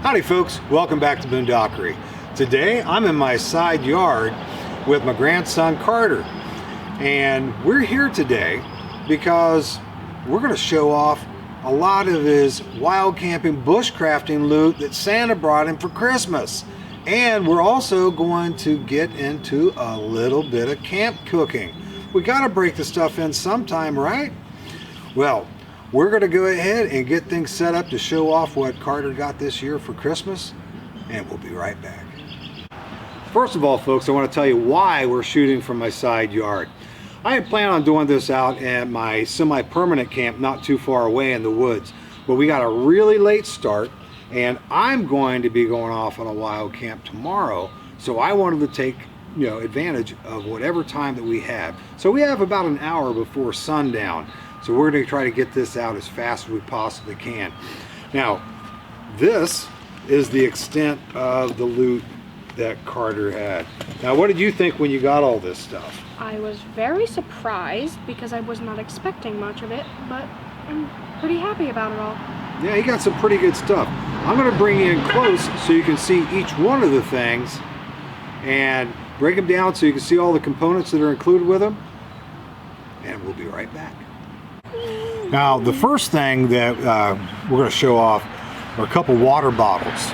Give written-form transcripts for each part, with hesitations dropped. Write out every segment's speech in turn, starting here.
Howdy folks, welcome back to Boondockery. Today I'm in my side yard with my grandson Carter, and we're here today because we're going to show off a lot of his wild camping bushcrafting loot that Santa brought him for Christmas. And we're also going to get into a little bit of camp cooking. We got to break the stuff in sometime, right? Well, we're going to go ahead and get things set up to show off what Carter got this year for Christmas, and we'll be right back. First of all, folks, I want to tell you why we're shooting from my side yard. I had planned on doing this out at my semi-permanent camp not too far away in the woods, but we got a really late start, and I'm going to be going off on a wild camp tomorrow, so I wanted to take advantage of whatever time that we have. So we have about an hour before sundown. So we're going to try to get this out as fast as we possibly can. Now, this is the extent of the loot that Carter had. Now, what did you think when you got all this stuff? I was very surprised because I was not expecting much of it, but I'm pretty happy about it all. Yeah, he got some pretty good stuff. I'm going to bring you in close so you can see each one of the things and break them down so you can see all the components that are included with them. And we'll be right back. Now, the first thing that we're going to show off are a couple water bottles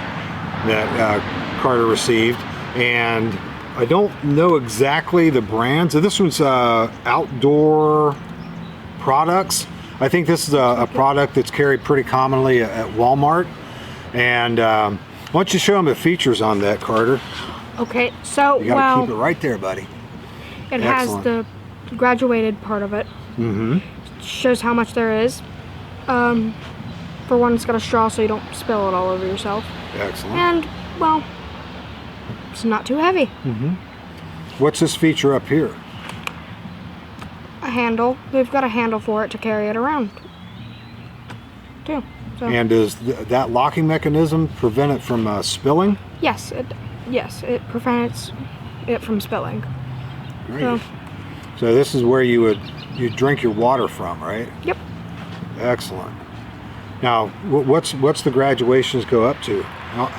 that Carter received, and I don't know exactly the brand. So this one's Outdoor Products. I think this is a product that's carried pretty commonly at Walmart. And why don't you show them the features on that, Carter? Okay, so you gotta keep it right there, buddy. It has the graduated part of it. Mm-hmm. Shows how much there is. For one, it's got a straw so you don't spill it all over yourself. Excellent. And, well, it's not too heavy. Mm-hmm. What's this feature up here? A handle. They've got a handle for it to carry it around, too. So. And does that locking mechanism prevent it from spilling? Yes, it prevents it from spilling. Great. So this is where you drink your water from, right? Yep. Excellent. Now, what's the graduations go up to?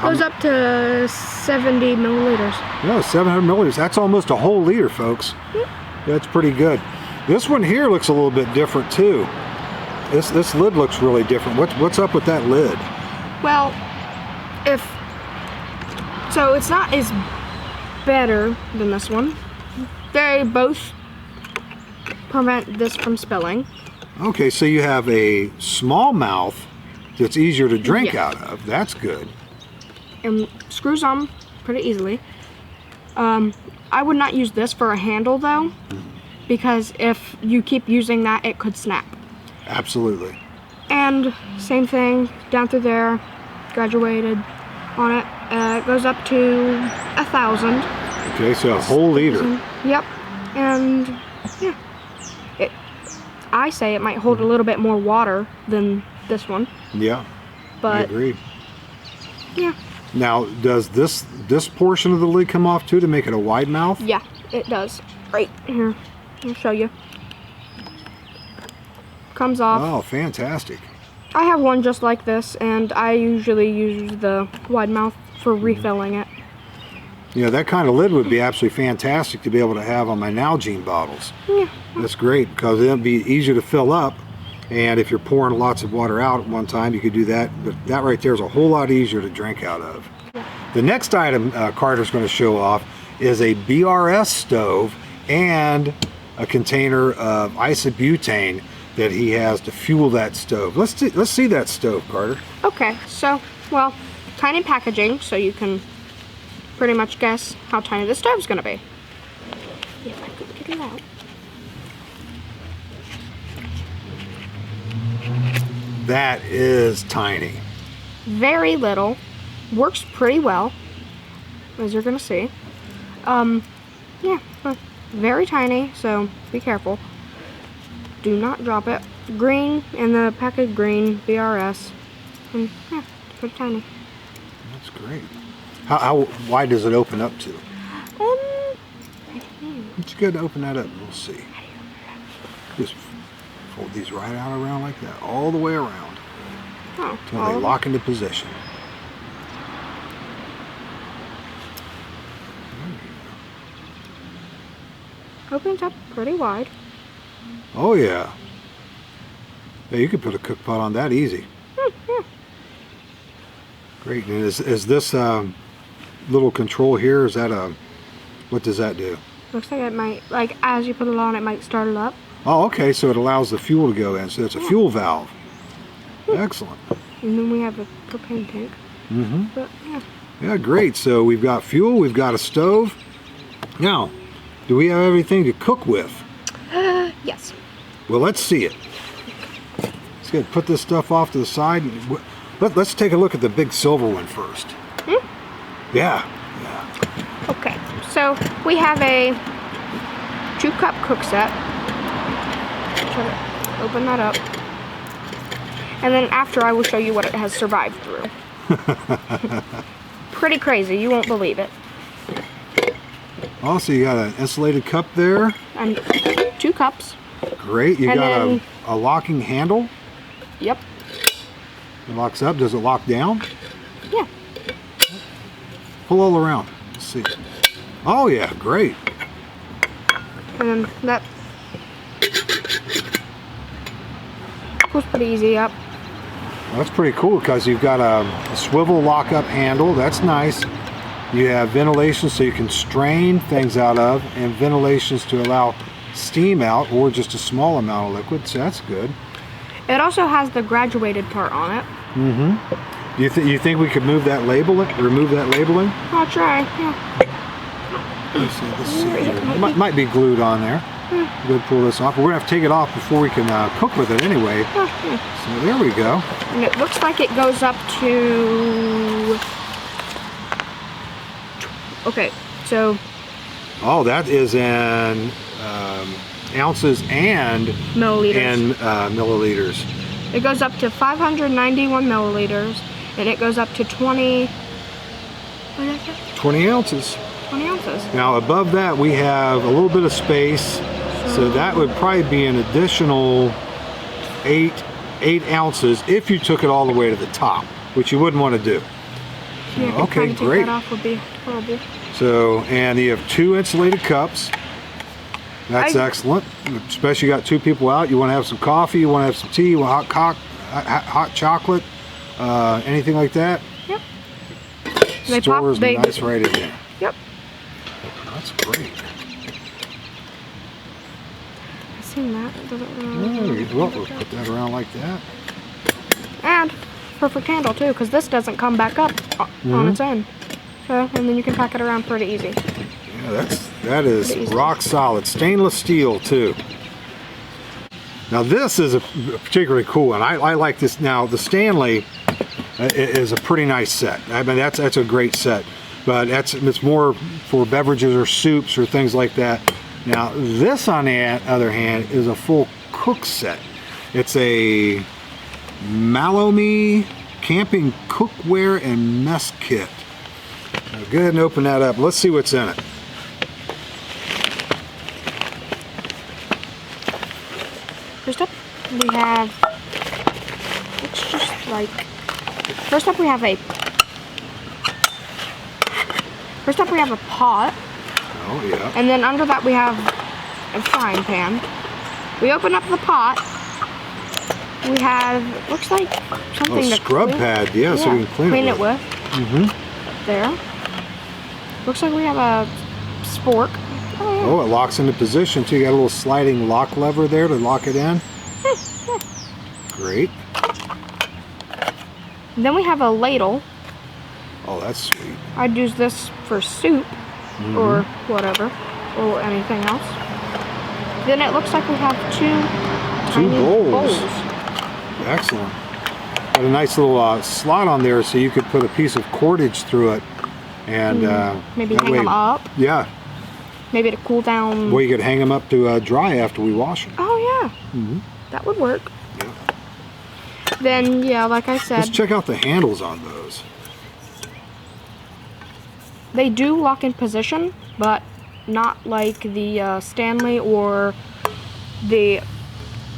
Goes up to 70 milliliters. No, 700 milliliters. That's almost a whole liter, folks. Yep. That's pretty good. This one here looks a little bit different too. This lid looks really different. What's up with that lid? Well, so it's not as better than this one. They both prevent this from spilling. Okay, so you have a small mouth that's easier to drink yes. out of. That's good. And screws on pretty easily. I would not use this for a handle though, because if you keep using that, it could snap. Absolutely. And same thing down through there, graduated on it. It goes up to 1,000. Okay, so a whole liter. Yep. And yeah, I say it might hold a little bit more water than this one. Yeah, but I agree. Yeah. Now, does this portion of the lid come off too to make it a wide mouth? Yeah, it does. Right here, I'll show you. Comes off. Oh, fantastic. I have one just like this, and I usually use the wide mouth for refilling it. Yeah, that kind of lid would be absolutely fantastic to be able to have on my Nalgene bottles. Yeah. That's great because it'll be easier to fill up, and if you're pouring lots of water out at one time, you could do that. But that right there is a whole lot easier to drink out of. Yeah. The next item Carter's going to show off is a Brs Stove and a container of isobutane that he has to fuel that stove. Let's see that stove, Carter. Okay, so, well, tiny packaging, so you can pretty much guess how tiny the stove's gonna be. If I could get it out. That is tiny. Very little. Works pretty well, as you're gonna see. Yeah, but very tiny, so be careful. Do not drop it. Green, in the package green, BRS. And yeah, pretty tiny. That's great. How wide does it open up to? It's good to open that up. We'll see. Just fold these right out around like that, all the way around. Oh, Until they lock into position. opens up pretty wide. Oh yeah. Yeah, you could put a cook pot on that easy. Yeah. Great. And is this little control here, is that what does that do? Looks like it might, like as you put it on, it might start it up. Oh, okay, so it allows the fuel to go in. So it's a fuel valve. Excellent. And then we have a propane tank. Mm-hmm. But yeah. Yeah, great. So we've got fuel, we've got a stove. Now, do we have everything to cook with? Yes. Well, let's see it. Let's go put this stuff off to the side. Let's take a look at the big silver one first. Yeah. Okay, so we have a 2-cup cook set. Try to open that up. And then after I will show you what it has survived through. Pretty crazy, you won't believe it. Also, you got an insulated cup there. And 2 cups. Great. You And got then- a locking handle. Yep. It locks up. Does it lock down? Yeah. Pull all around. Let's see. Oh yeah, great. And then that pulls pretty easy up. Well, that's pretty cool because you've got a swivel lock-up handle. That's nice. You have ventilation so you can strain things out of, and ventilations to allow steam out or just a small amount of liquid. So that's good. It also has the graduated part on it. Mm-hmm. You think we could move that labeling? Remove that labeling? I'll try. Yeah. Let's see here. It might be glued on there. Go pull this off. We're gonna have to take it off before we can cook with it anyway. So there we go. And it looks like it goes up to. Okay, so. Oh, that is in ounces and Milliliters. Milliliters. It goes up to 591 milliliters, and it goes up to 20. What did I say? 20 ounces. 20 ounces. Now above that we have a little bit of space, so that would probably be an additional 8 ounces if you took it all the way to the top, which you wouldn't want to do. Yeah, Okay, trying to take great. that off would be horrible. So, and you have 2 insulated cups. That's excellent. Especially you got 2 people out. You want to have some coffee, you want to have some tea, you want hot chocolate, anything like that. Yep. Stores nice right in there. Yep. That's great. I've seen that. Well, we'll put that around like that. And perfect handle too, because this doesn't come back up on its own. So, and then you can pack it around pretty easy. Yeah, that is rock solid. Stainless steel too. Now this is a particularly cool one. I like this. Now the Stanley is a pretty nice set. I mean that's a great set, but it's more for beverages or soups or things like that. Now this on the other hand is a full cook set. It's a Mallow camping cookware and mess kit. Now go ahead and open that up. Let's see what's in it. First up, we have. It's just like. First up, we have a pot. Oh yeah. And then under that we have a frying pan. We open up the pot. We have, looks like something to scrub clean. pad, yeah, so we can clean it with. There. Looks like we have a spork. Oh, it locks into position too. You got a little sliding lock lever there to lock it in. Great. And then we have a ladle. Oh, that's sweet. I'd use this for soup or whatever, or anything else. Then it looks like we have two tiny bowls. Excellent. Got a nice little slot on there so you could put a piece of cordage through it. And maybe hang them up. Yeah. Maybe to cool down. Well, you could hang them up to dry after we wash them. Oh, yeah. That would work. Yeah. Then, yeah, like I said. Let's check out the handles on those. They do lock in position, but not like the Stanley or the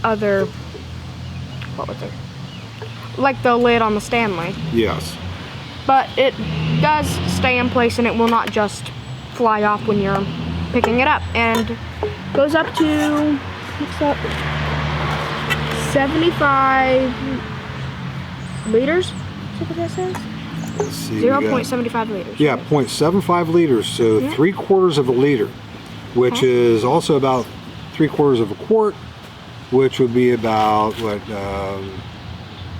other, what was it? Like the lid on the Stanley. Yes. But it does stay in place and it will not just fly off when you're picking it up. And Goes up to, what's up, 75 liters. Is that what that says? Let's see. 0.75 liters. Yeah, 0.75 liters, so Yeah. 3/4 of a liter, which is also about 3/4 of a quart, which would be about what?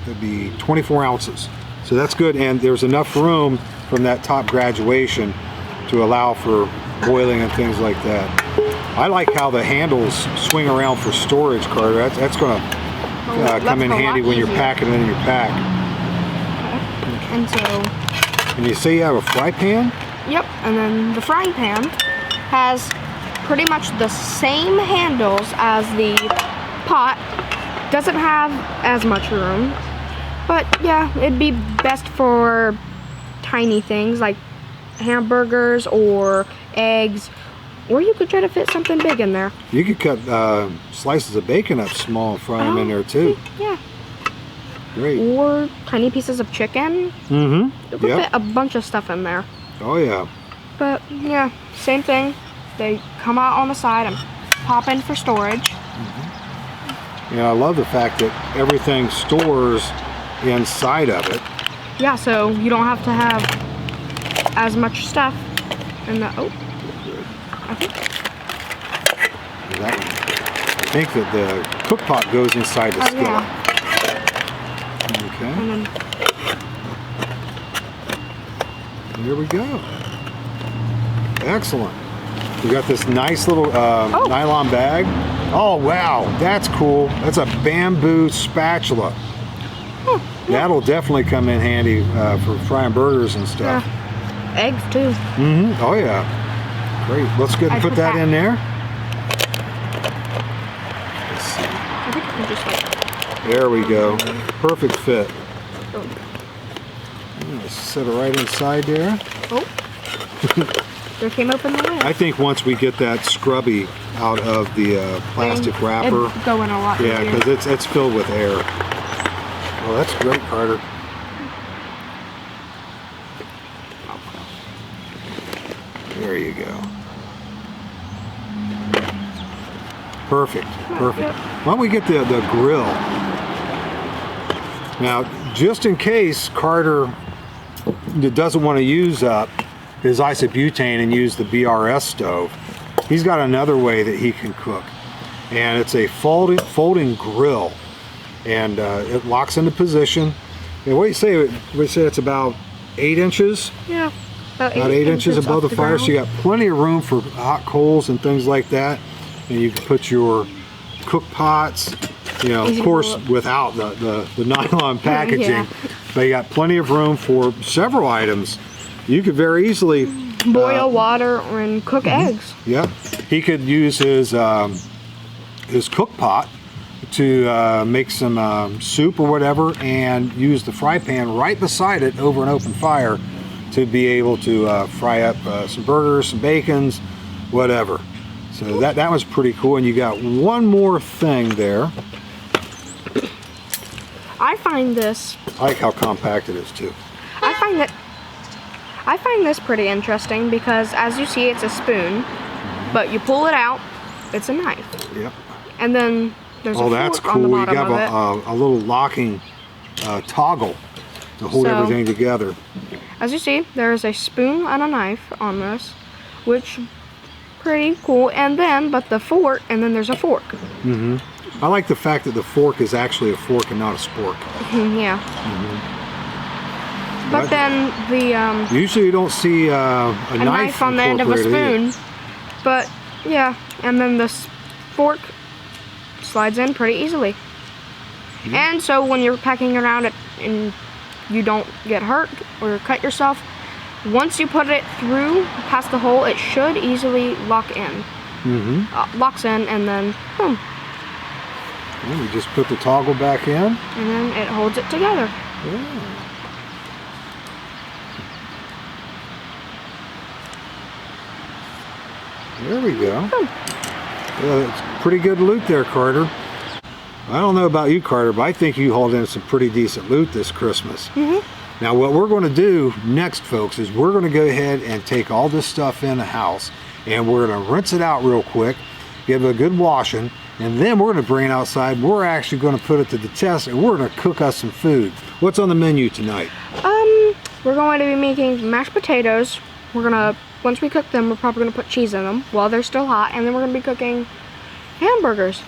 It'd be 24 ounces. So that's good, and there's enough room from that top graduation to allow for boiling and things like that. I like how the handles swing around for storage, Carter. That's going to come in handy when you're packing it in your pack. And so, And you say you have a fry pan? yep, and then the frying pan has pretty much the same handles as the pot. Doesn't have as much room, but yeah, it'd be best for tiny things like hamburgers or eggs, or you could try to fit something big in there. You could cut slices of bacon up small and fry them in there too. Yeah. Great. Or tiny pieces of chicken. Mm-hmm. You could fit a bunch of stuff in there. Oh yeah. But yeah, same thing. They come out on the side and pop in for storage. Yeah, I love the fact that everything stores inside of it. Yeah, so you don't have to have as much stuff in the, oh, I think that the cook pot goes inside the skillet. yeah. Okay, And then, here we go. Excellent. We got this nice little nylon bag. Oh wow, that's cool. That's a bamboo spatula. That'll definitely come in handy for frying burgers and stuff. yeah. Eggs too. Mm-hmm. Oh yeah. Great. Let's go ahead and put that in there. Let's see. I think I can just like, There we go. Perfect fit. oh, Let's set it right inside there. oh. There came open the lid. I think once we get that scrubby out of the plastic wrapper, It'd go in a lot yeah, easier. because it's filled with air. Well, that's great, Carter. There you go. Perfect, perfect. Why don't we get the grill? Now, just in case Carter doesn't want to use up his isobutane and use the Brs Stove, he's got another way that he can cook. And it's a folding grill. And it locks into position. And what do you say? We say it's about 8 inches? Yeah. About 8 inches above the fire, so you got plenty of room for hot coals and things like that. And you can put your cook pots, you know, of course, without the nylon packaging. Yeah. But you got plenty of room for several items. You could very easily boil water and cook eggs. Yeah, he could use his cook pot to make some soup or whatever, and use the fry pan right beside it over an open fire to be able to fry up some burgers, some bacons, whatever. So that was pretty cool. And you got one more thing there. I find this. I like how compact it is too. I find this pretty interesting because, as you see, it's a spoon, but you pull it out, it's a knife. Yep. And then there's a that's fork on the cool. You bottom have of it. a little locking toggle to hold So, everything together. As you see, there is a spoon and a knife on this, which pretty cool. And then, but the fork, and then there's a fork. Mm-hmm. I like the fact that the fork is actually a fork and not a spork. Yeah. But then the usually you don't see a knife on the end of a spoon. But yeah, and then the fork slides in pretty easily. And so when you're packing around it and you don't get hurt or cut yourself, once you put it through past the hole, it should easily lock in. Locks in, and then boom. And you just put the toggle back in. And then it holds it together. Yeah. There we go. Yeah, it's pretty good loot there, Carter. I don't know about you, Carter, but I think you hauled in some pretty decent loot this Christmas. Now, what we're going to do next, folks, is we're going to go ahead and take all this stuff in the house, and we're going to rinse it out real quick, give it a good washing, and then we're going to bring it outside. We're actually going to put it to the test, and we're going to cook us some food. What's on the menu tonight? We're going to be making mashed potatoes. We're gonna, once we cook them, we're probably gonna put cheese in them while they're still hot, and then we're gonna be cooking hamburgers.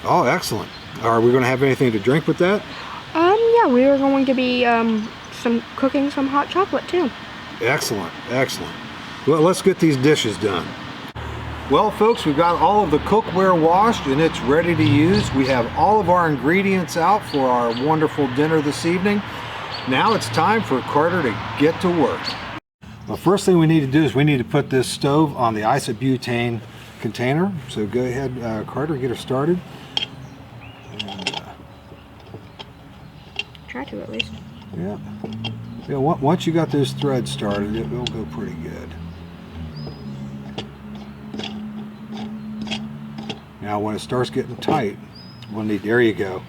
Oh, excellent. Are we going to have anything to drink with that? Yeah, we are going to be cooking some hot chocolate too. Excellent, excellent. Well, let's get these dishes done. Well, folks, we've got all of the cookware washed and it's ready to use. We have all of our ingredients out for our wonderful dinner this evening. Now it's time for Carter to get to work. The first thing we need to do is we need to put this stove on the isobutane container. So go ahead, Carter, get her started. Try to, at least. Yeah. Yeah. Once you got those threads started, it will go pretty good. Now, when it starts getting tight, we'll need. There you go.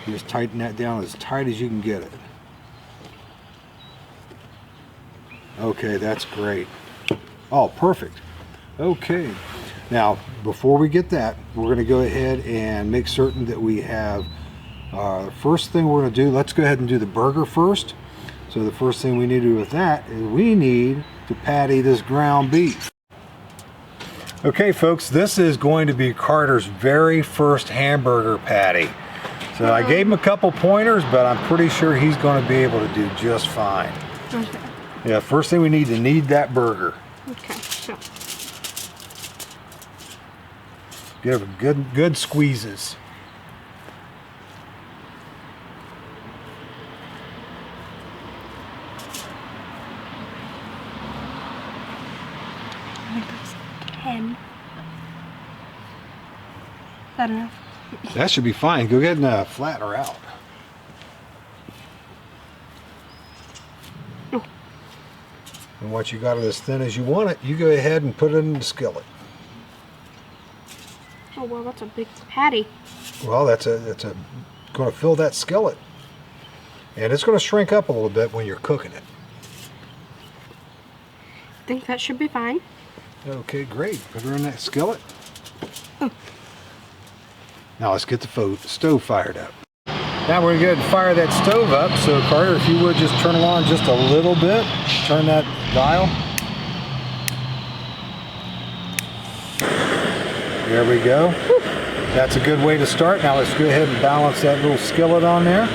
You just tighten that down as tight as you can get it. Okay, that's great. Oh, perfect. Okay. Now, before we get that, we're going to go ahead and make certain that we have. First thing we're going to do, let's go ahead and do the burger first. So the first thing we need to do with that is we need to patty this ground beef. Okay, folks, this is going to be Carter's very first hamburger patty. So I gave him a couple pointers, but I'm pretty sure he's going to be able to do just fine. Okay. Yeah, first thing we need to knead that burger. Okay, so. Give it good squeezes. I think that's 10. Is that enough? That should be fine. Go ahead and flatten her out. Oh. And once you got it as thin as you want it, you go ahead and put it in the skillet. Oh well, that's a big patty. Well, that's going to fill that skillet, and it's going to shrink up a little bit when you're cooking it. I think that should be fine. Okay, great. Put her in that skillet. Oh. Now let's get the stove fired up. Now we're going to go ahead and fire that stove up. So Carter, if you would just turn it on just a little bit. Turn that dial. There we go. Whew. That's a good way to start. Now let's go ahead and balance that little skillet on there.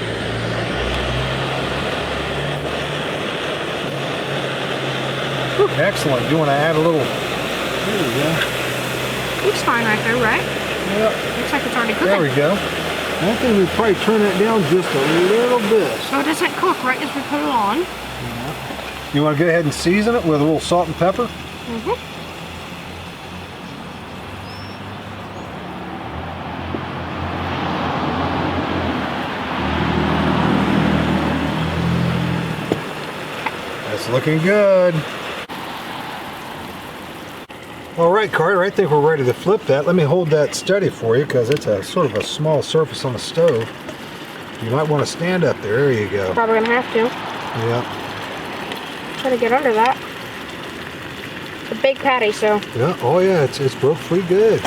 Whew. Excellent. You want to add a little... There we go. Looks fine right there, right? Yep. Looks like it's already cooking. There we go. I think we'd probably turn that down just a little bit. So it doesn't cook right as we put it on. Yeah. You want to go ahead and season it with a little salt and pepper? Mm-hmm. That's looking good. All right, Carter, I think we're ready to flip that. Let me hold that steady for you because it's a sort of a small surface on the stove. You might want to stand up there. There you go. Probably gonna have to. Yeah. Try to get under that. It's a big patty, so. Yeah. Oh yeah, it's broke pretty good.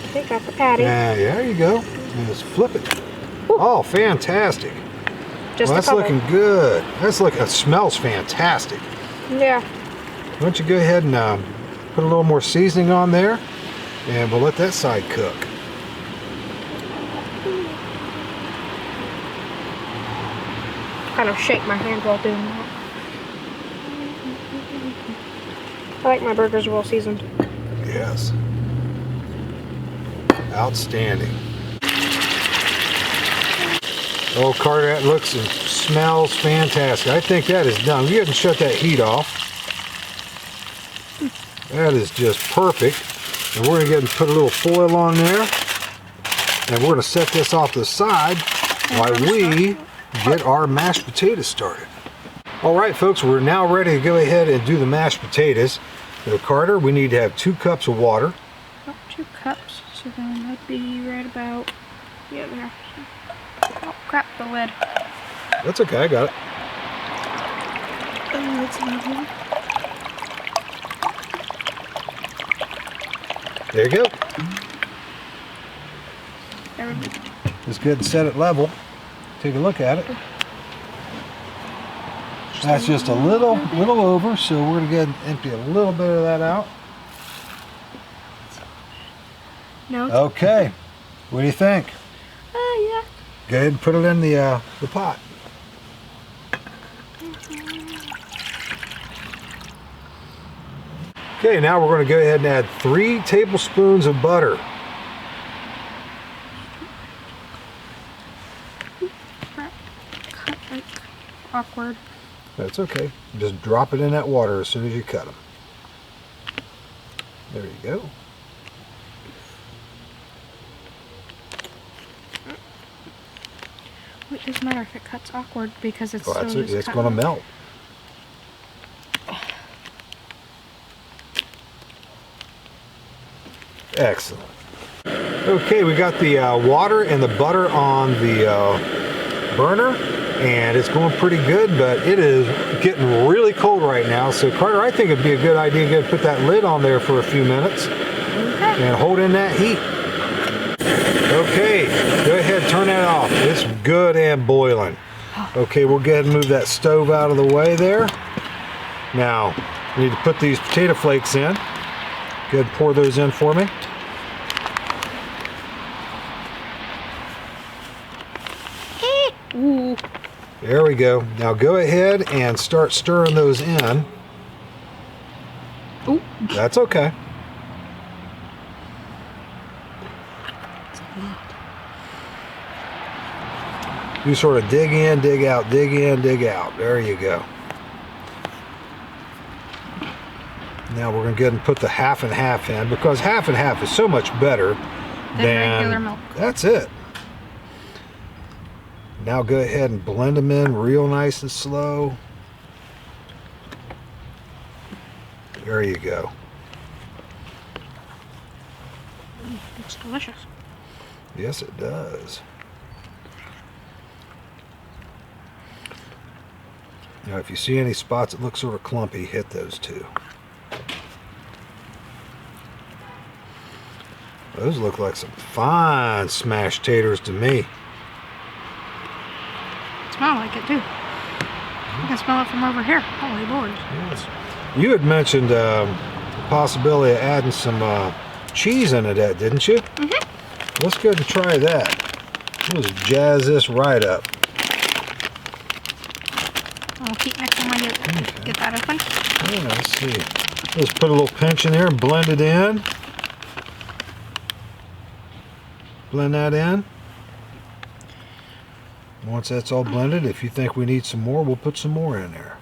Okay, got the patty. Yeah, there you go. And just flip it. Ooh. Oh, fantastic. Just Well, that's looking good. It smells fantastic. Yeah. Why don't you go ahead and put a little more seasoning on there, and we'll let that side cook. Kind of shake my hand while doing that. I like my burgers well seasoned. Yes. Outstanding. Oh, Carter, that looks and smells fantastic. I think that is done. Go ahead and shut that heat off. That is just perfect. And we're going to get and put a little foil on there. And we're going to set this off to the side while we get our mashed potatoes started. All right, folks, we're now ready to go ahead and do the mashed potatoes. So, Carter, we need to have 2 cups of water. Oh, 2 cups. So then that'd be right about, yeah, there. Oh, crap, the lid. That's okay, I got it. Oh, it's not here. There you go. There we go. Just go ahead and set it level. Take a look at it. That's just a little over, so we're gonna go ahead and empty a little bit of that out. No. Okay. What do you think? Yeah. Go ahead and put it in the pot. Okay, now we're going to go ahead and add 3 tablespoons of butter. Cut like awkward. That's okay. Just drop it in that water as soon as you cut them. There you go. It doesn't matter if it cuts awkward because it's Well, still it's going to melt. Excellent. Okay, we got the water and the butter on the burner, and it's going pretty good, but it is getting really cold right now. So Carter, I think it'd be a good idea to put that lid on there for a few minutes and hold in that heat. Okay, go ahead, turn that off. It's good and boiling. Okay, we'll go ahead and move that stove out of the way there. Now, we need to put these potato flakes in. Go ahead and pour those in for me. Ooh. There we go. Now go ahead and start stirring those in. Ooh. That's okay. You sort of dig in, dig out, dig in, dig out. There you go. Now we're going to go ahead and put the half and half in, because half and half is so much better than regular milk. That's it. Now go ahead and blend them in real nice and slow. There you go. It's delicious. Yes, it does. Now, if you see any spots that look sort of clumpy, hit those too. Those look like some fine smashed taters to me. Smell like it too. I can smell it from over here. Holy Lord. Yes. You had mentioned the possibility of adding some cheese into that, didn't you? Mm-hmm. Let's go ahead and try that. Let's jazz this right up. I'll keep mixing while you get that open. Yeah, let's see. Let's put a little pinch in there and blend it in. Blend that in. Once that's all blended, if you think we need some more, we'll put some more in there.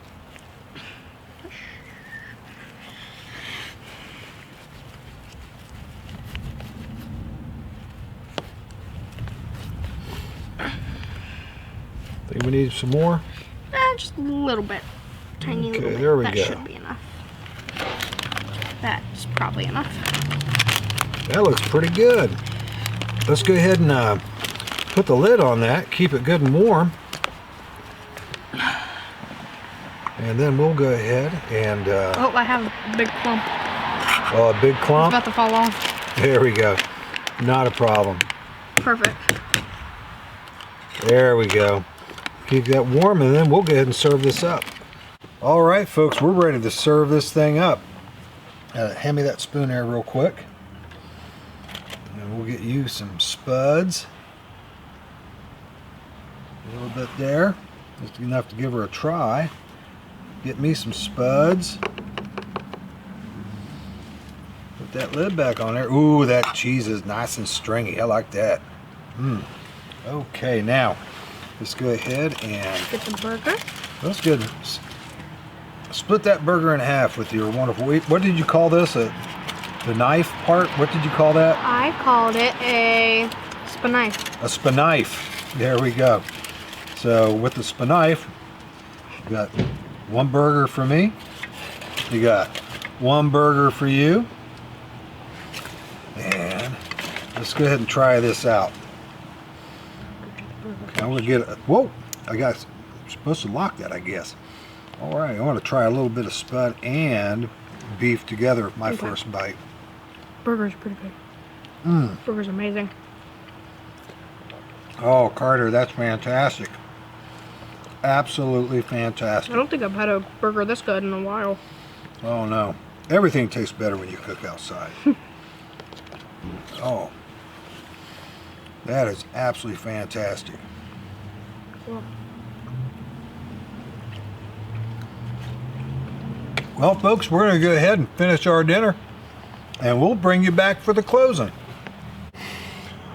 Think we need some more? Just a little bit. Tiny little bit. There we that go. Should be enough. That's probably enough. That looks pretty good. Let's go ahead and put the lid on that, keep it good and warm. And then we'll go ahead and... oh, I have a big clump. Oh, a big clump? It's about to fall off. There we go. Not a problem. Perfect. There we go. Keep that warm, and then we'll go ahead and serve this up. All right, folks, we're ready to serve this thing up. Hand me that spoon there real quick. And we'll get you some spuds. A little bit there. Just enough to give her a try. Get me some spuds. Put that lid back on there. Ooh, that cheese is nice and stringy. I like that. Okay, now let's go ahead and Get the burger. that's good. Split that burger in half with your wonderful. What did you call this? The knife part? What did you call that? I called it a spanknife. A spanknife. There we go. So with the spanknife, you got one burger for me. You got one burger for you. And let's go ahead and try this out. Okay, I'm gonna get it. Whoa! I'm supposed to lock that, I guess. All right, I want to try a little bit of spud and beef together with my Okay. first bite. Burger's pretty good. Burger's amazing. Oh, Carter, that's fantastic. Absolutely fantastic. I don't think I've had a burger this good in a while. Oh no, everything tastes better when you cook outside. Oh, that is absolutely fantastic. Cool. Well, folks, we're going to go ahead and finish our dinner, and we'll bring you back for the closing.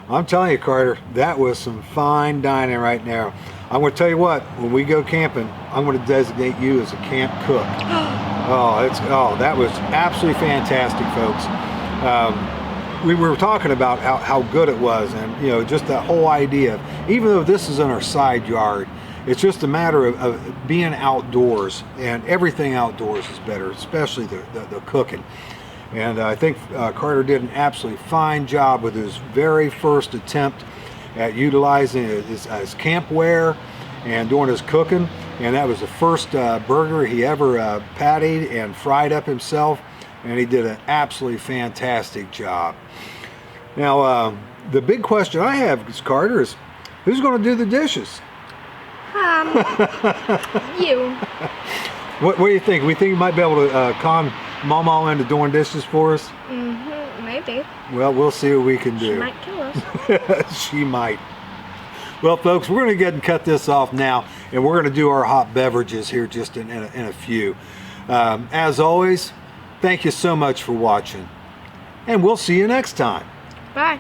I'm telling you, Carter, that was some fine dining right now. I'm going to tell you what, when we go camping, I'm going to designate you as a camp cook. That was absolutely fantastic, folks. We were talking about how good it was, and you know, just that whole idea. Even though this is in our side yard, it's just a matter of being outdoors, and everything outdoors is better, especially the cooking. And I think Carter did an absolutely fine job with his very first attempt at utilizing his campware and doing his cooking. And that was the first burger he ever pattied and fried up himself. And he did an absolutely fantastic job. Now, the big question I have, Carter, is who's going to do the dishes? You. What do you think? We think you might be able to con Mama into doing dishes for us? Maybe. Well, we'll see what we can do. She might kill us. She might. Well, folks, we're going to get and cut this off now, and we're going to do our hot beverages here just in a few. As always, thank you so much for watching, and we'll see you next time. Bye.